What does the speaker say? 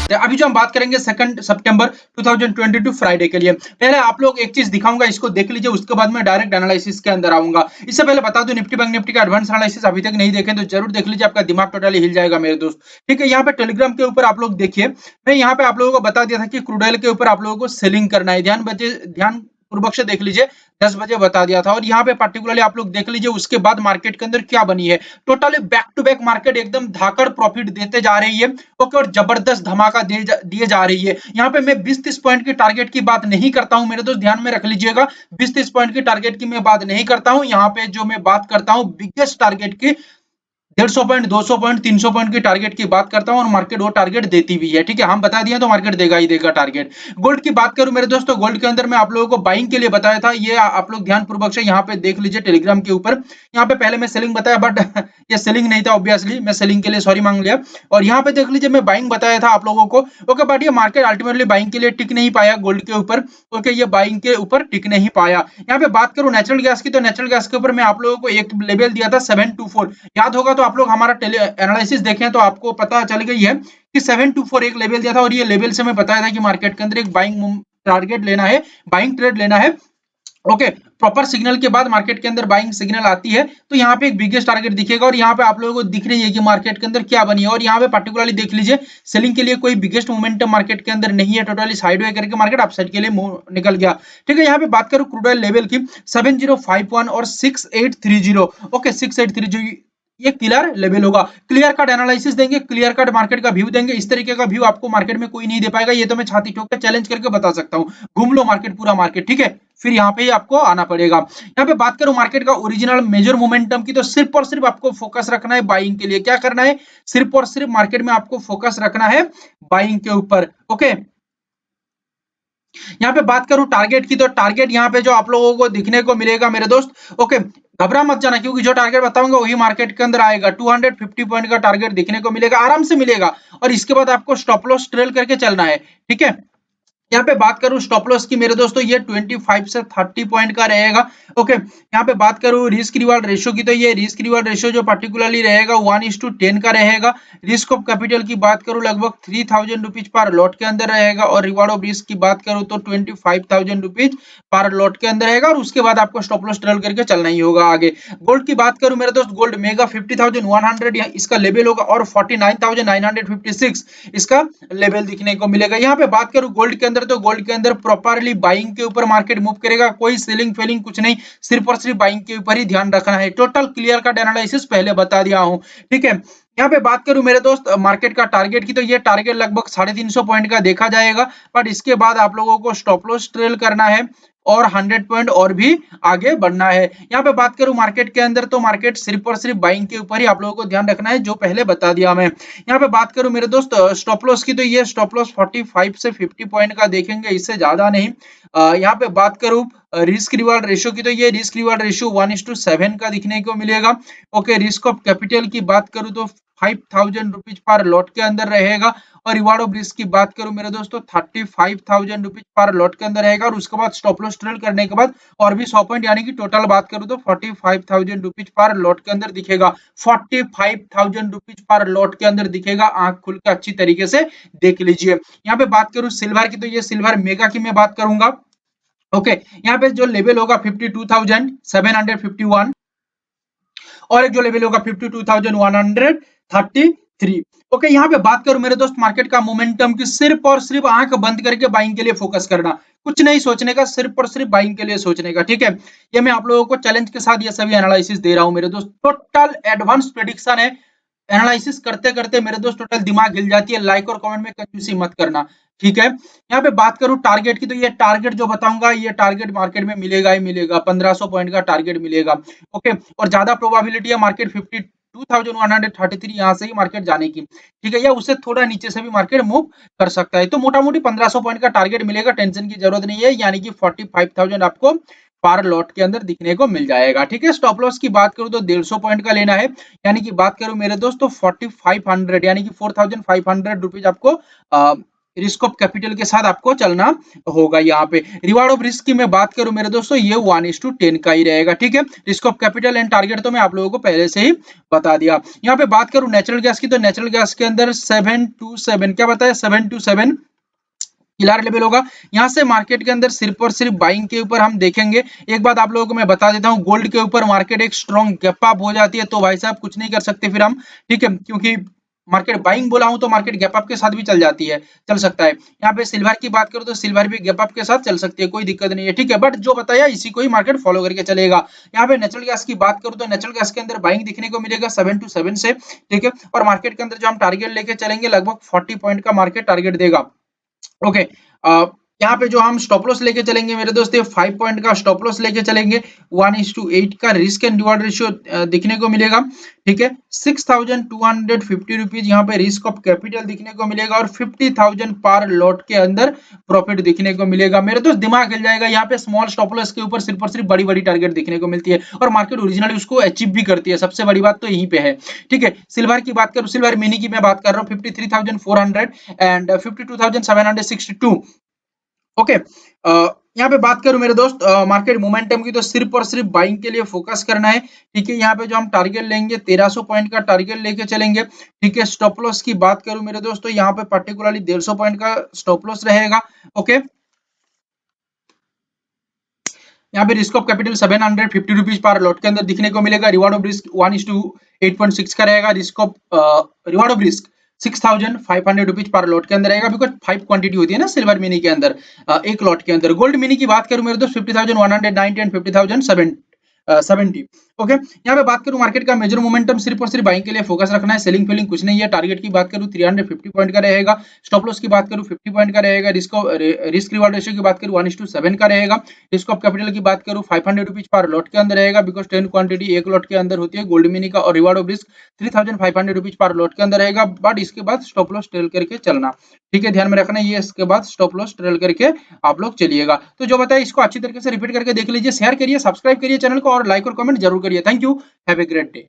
अभी जो हम बात करेंगे 2 सितंबर 2022 फ्राइडे के लिए, पहले आप लोग एक चीज दिखाऊंगा, इसको देख लीजिए, उसके बाद मैं डायरेक्ट एनालिसिस के अंदर आऊंगा। इससे पहले बता दूं, निफ्टी बैंक निफ्टी का एडवांस एनालिसिस अभी तक नहीं देखें तो जरूर देख लीजिए, आपका दिमाग टोटली हिल जाएगा मेरे दोस्त। ठीक है, यहाँ पे टेलीग्राम के ऊपर आप लोग देखिए, मैं यहाँ पे आप लोगों को बता दिया था कि क्रूड ऑयल के ऊपर आप लोगों को सेलिंग करना है, ध्यान पूर्वक से देख लीजिए, 10 बजे बता दिया था। और यहाँ पे पर्टिकुलरली आप लोग देख लीजिए उसके बाद मार्केट के अंदर क्या बनी है। Totally back to back market एकदम धाकड़ प्रॉफिट देते जा रही है। ओके, और जबरदस्त धमाका दिए जा रही है। यहाँ पे मैं 20-30 पॉइंट की टारगेट की बात नहीं करता हूं मेरे दोस्त, ध्यान में रख लीजिएगा, 20-30 पॉइंट की टारगेट की मैं बात नहीं करता हूं। यहाँ पे जो मैं बात करता हूं बिगेस्ट टारगेट की, 150 पॉइंट, 200 पॉइंट, 300 पॉइंट की टारगेट की बात करता हूं, और मार्केट वो टारगेट देती भी है। ठीक है, हम बता दिए तो मार्केट देगा ही देगा टारगेट। गोल्ड की बात करूं मेरे दोस्तों, गोल्ड के अंदर मैं आप लोगों को बाइंग के लिए बताया था, ये आप लोग ध्यान पूर्वक से यहाँ पे देख लीजिए टेलीग्राम के ऊपर। यहाँ पे पहले मैं सेलिंग बताया, बट ये सेलिंग नहीं था, ऑब्वियसली मैं सेलिंग के लिए सॉरी मांग लिया। और यहाँ पे देख लीजिए मैं बाइंग बताया था आप लोगों को। ओके, बट ये मार्केट अल्टीमेटली बाइंग के लिए टिक नहीं पाया गोल्ड के ऊपर। ओके, ये बाइंग के ऊपर टिक नहीं पाया। यहाँ पे बात करूं नेचुरल गैस की, तो नेचुरल गैस के ऊपर मैं आप लोगों को एक लेवल दिया था 724, याद होगा तो आप लोग हमारा एनालिसिस देखें तो आपको पता चल गई है कि 724 एक लेवल दिया था, और ये लेवल से मैं बताया था कि मार्केट के अंदर एक बाइंग टारगेट लेना है, बाइंग ट्रेड लेना है। ओके, प्रॉपर सिग्नल के बाद मार्केट के अंदर बाइंग सिग्नल आती है तो यहाँ पे एक बिगेस्ट टारगेट दिखेगा, और यहाँ पे आप लोगों को दिख रही है कि मार्केट के अंदर क्या बनी है। और यहाँ पे पर्टिकुलरली देख लीजिए, सेलिंग के लिए कोई बिगेस्ट मोमेंटम मार्केट के अंदर नहीं है, टोटली साइडवे करके मार्केट अपसाइड के लिए निकल गया। ठीक है, यहाँ पे बात करूं क्रूड ऑयल लेवल की, 7051 और 6830। ओके, 6830 ये क्लियर लेवल होगा। क्लियर कट एनालिसिस देंगे, क्लियर कट मार्केट का व्यू देंगे, इस तरीके का व्यू आपको मार्केट में कोई नहीं दे पाएगा, ये तो मैं छाती ठोक के चैलेंज करके बता सकता हूँ। घूम लो मार्केट, पूरा मार्केट, ठीक है, फिर यहाँ पे आपको आना पड़ेगा। यहाँ पे बात करूं मार्केट का ओरिजिनल मेजर मोमेंटम की, तो सिर्फ और सिर्फ आपको फोकस रखना है बाइंग के लिए। क्या करना है, सिर्फ और सिर्फ मार्केट में आपको फोकस रखना है बाइंग के ऊपर। ओके, यहाँ पे बात करूं टारगेट की, तो टारगेट यहाँ पे जो आप लोगों को दिखने को मिलेगा मेरे दोस्त। ओके, घबरा मत जाना, क्योंकि जो टारगेट बताऊंगा वही मार्केट के अंदर आएगा। 250 पॉइंट का टारगेट दिखने को मिलेगा, आराम से मिलेगा, और इसके बाद आपको स्टॉप लॉस ट्रेल करके चलना है। ठीक है, यहाँ पे बात करूं स्टॉप लॉस की मेरे दोस्तों, ये 25 से 30 पॉइंट का रहेगा। ओके, यहाँ पे बात करूं रिस्क रिवार्ड रेशियो की, तो ये रिस्क रिवार्ड रेशियो जो पर्टिकुलरली रहेगा 1:10 का रहेगा। रिस्क ऑफ कैपिटल की बात करूं लगभग 3000 रुपीज पर लॉट के अंदर रहेगा, और रिवार्ड ऑफ रिस्क की बात करूं तो 25,000 रुपीज पर लॉट के अंदर रहेगा, और उसके बाद आपको स्टॉप लॉस ट्रेल करके चलना ही होगा आगे। गोल्ड की बात करूं मेरे दोस्त, गोल्ड मेगा 50,100 इसका लेवल होगा, और 49,956 इसका लेवल दिखने को मिलेगा। यहाँ पे बात करूं गोल्ड के अंदर, तो गोल्ड के अंदर प्रॉपरली बाइंग के ऊपर मार्केट मूव करेगा, कोई सेलिंग फेलिंग कुछ नहीं, सिर्फ और सिर्फ बाइंग के ऊपर ही ध्यान रखना है। टोटल क्लियर कट एनालिसिस पहले बता दिया हूं। ठीक है, यहाँ पे बात करूं मेरे दोस्त मार्केट का टारगेट की, तो ये टारगेट लगभग 350 पॉइंट का देखा जाएगा, बट इसके बाद आप लोगों को स्टॉप लॉस ट्रेल करना है, और 100 पॉइंट और भी आगे बढ़ना है। यहाँ पे बात करूं मार्केट के अंदर, तो मार्केट सिर्फ और सिर्फ बाइंग के ऊपर ही आप लोगों को ध्यान रखना है, जो पहले बता दिया मैं। यहाँ पे बात करूं मेरे दोस्त स्टॉप लॉस की, तो ये स्टॉप लॉस 45 से 50 पॉइंट का देखेंगे, इससे ज्यादा नहीं। यहाँ पे बात करूं रिस्क रिवार्ड रेशियो की, तो ये रिस्क रिवार्ड रेशियो 1:7 का दिखने को मिलेगा। ओके, रिस्क ऑफ कैपिटल की बात करूं तो 5,000 रुपीज पर लॉट के अंदर रहेगा, और रिवार्ड ऑफ रिस्क की बात करूं मेरे दोस्तों 35,000 रुपीज पर लॉट के अंदर रहेगा, और उसके बाद स्टॉप लॉस ट्रेल करने के बाद और भी 100 पॉइंट, यानी कि टोटल बात करूं तो 45,000 रुपीज पर लॉट के अंदर दिखेगा। 45,000 रुपीज पर लॉट के अंदर दिखेगा, आंख खुल के अच्छी तरीके से देख लीजिए। यहाँ पे बात करूं सिल्वर की, तो ये सिल्वर मेगा की मैं बात करूंगा। ओके, यहाँ पे जो लेवल होगा 52,751, और एक जो लेवल होगा 52,133। ओके, यहाँ पे बात करूं मेरे दोस्त मार्केट का मोमेंटम की, सिर्फ और सिर्फ आंख बंद करके बाइंग के लिए फोकस करना, कुछ नहीं सोचने का, सिर्फ और सिर्फ बाइंग के लिए सोचने का। ठीक है, ये मैं आप लोगों को चैलेंज के साथ ये सभी एनालिसिस दे रहा हूं मेरे दोस्त, टोटल एडवांस प्रेडिक्शन है। एनालिसिस करते करते मेरे दोस्त टोटल दिमाग हिल जाती है। लाइक और कमेंट में कंजूसी मत करना। ठीक है, यहाँ पे बात करूं टारगेट की, तो ये टारगेट जो बताऊंगा, ये टारगेट मार्केट में मिलेगा ही मिलेगा, 1500 पॉइंट का टारगेट मिलेगा। ओके, और ज्यादा प्रोबेबिलिटी है मार्केट 52,133 यहाँ से ही मार्केट जाने की। ठीक है, या उससे थोड़ा नीचे से भी मार्केट मूव कर सकता है, तो मोटा मोटी 1500 पॉइंट का टारगेट मिलेगा, टेंशन की जरूरत नहीं है, यानी कि 45,000 आपको पार लॉट के अंदर दिखने को मिल जाएगा। ठीक है, स्टॉप लॉस की बात करूं तो 150 पॉइंट का लेना है, यानी कि बात करूं मेरे दोस्तों 4500, यानी कि 4,500 रुपीज आपको रिस्क ऑफ कैपिटल के साथ आपको चलना होगा। यहाँ पे रिवार्ड ऑफ रिस्क की मैं बात करूं मेरे दोस्तों, ये 1:10 का ही रहेगा, ठीक है। Risk of capital and target तो मैं आप लोगों को पहले से ही बता दिया। यहाँ पे बात करूं नेचुरल गैस की, तो नेचुरल गैस के अंदर 727 क्या बताया, 727 किलर लेवल होगा। यहाँ से मार्केट के अंदर सिर्फ और सिर्फ बाइंग के ऊपर हम देखेंगे। एक बात आप लोगों को मैं बता देता हूँ, गोल्ड के ऊपर मार्केट एक स्ट्रॉन्ग गैप अप हो जाती है तो भाई साहब कुछ नहीं कर सकते फिर हम, ठीक है, क्योंकि मार्केट बाइंग बोला हूं तो मार्केट गैप अप के साथ भी चल जाती है, चल सकता है। यहाँ पे सिल्वर की बात करूं तो सिल्वर भी गैप अप के साथ चल सकती है, कोई दिक्कत नहीं है, ठीक है, बट जो बताया इसी को ही मार्केट फॉलो करके चलेगा। यहाँ पे नेचुरल गैस की बात करूं तो नेचुरल गैस के अंदर बाइंग दिखने को मिलेगा 727 से, ठीक है, और मार्केट के अंदर जो हम टारगेट लेके चलेंगे लगभग 40 पॉइंट का मार्केट टारगेट देगा। ओके, यहाँ पे जो हम स्टॉप लॉस लेके चलेंगे मेरे दोस्त, ये 5 पॉइंट का स्टॉप लॉस लेके चलेंगे। 1:8 का रिस्क एंड रिवॉर्ड रेशियो दिखने को मिलेगा, ठीक है। 6,250 रुपीज यहाँ पे रिस्क ऑफ कैपिटल दिखने को मिलेगा और 50,000 पर लॉट के अंदर प्रॉफिट दिखने को मिलेगा। मेरे दोस्त दिमाग हिल जाएगा, यहाँ पे स्मॉल स्टॉप लॉस के ऊपर सिर्फ और सिर्फ बड़ी बड़ी टारगेट दिखने को मिलती है और मार्केट ओरिजिनली उसको अचीव भी करती है। सबसे बड़ी बात तो यहीं पे है, ठीक है। सिल्वर की बात करूं, सिल्वर मिनी की मैं बात कर रहा हूँ, 53,400 एंड 52,762। ओके, यहाँ पे बात करूं मेरे दोस्त मार्केट मोमेंटम की, तो सिर्फ और सिर्फ बाइंग के लिए फोकस करना है, ठीक है। यहाँ पे जो हम टारगेट लेंगे 1300 पॉइंट का टारगेट लेके चलेंगे, ठीक है। स्टॉप लॉस की बात करूं मेरे दोस्त, तो यहाँ पे पर्टिकुलरली 150 पॉइंट का स्टॉप लॉस रहेगा। ओके, यहाँ पे risk of capital 750 rupees per lot के अंदर दिखने को मिलेगा। रिवार्ड ऑफ रिस्क 1:8.6 का रहेगा। Risk of reward of risk 6,500 rupees per lot के अंदर रहेगा, बिकॉज 5 क्वांटिटी होती है ना सिल्वर मिनी के अंदर, एक लॉट के अंदर। गोल्ड मिनी की बात करूं मेरे दोस्त 50,190 एंड 50,070। ओके, यहाँ पे बात करूं मार्केट का मेजर मोमेंटम सिर्फ और सिर्फ बाइंग के लिए फोकस रखना है, सेलिंग फीलिंग कुछ नहीं है। टारगेट की बात करूं 350 पॉइंट का रहेगा। स्टॉप लॉस की बात करूं 50 पॉइंट का रहेगा। रिस्क रिवार्ड रेशियो की बात करूं 1:7 का रहेगा। रिस्क ऑफ कैपिटल की बात करूं 500 रुपीज पर लॉट के अंदर रहेगा, बिकॉज 10 क्वांटिटी एक लॉट के अंदर होती है गोल्ड मिनी का। और reward of risk 3,500 rupees per lot के अंदर रहेगा, बट इसके बाद स्टॉप लॉस ट्रेल करके चलना, ठीक है, ध्यान में रखना ये। इसके बाद स्टॉप लॉस ट्रेल करके आप लोग चलिएगा। तो जो बताया इसको अच्छी तरीके से रिपीट करके देख लीजिए, शेयर करिए, सब्सक्राइब करिए चैनल को और लाइक और कमेंट जरूर करिए। Thank you, have a great day.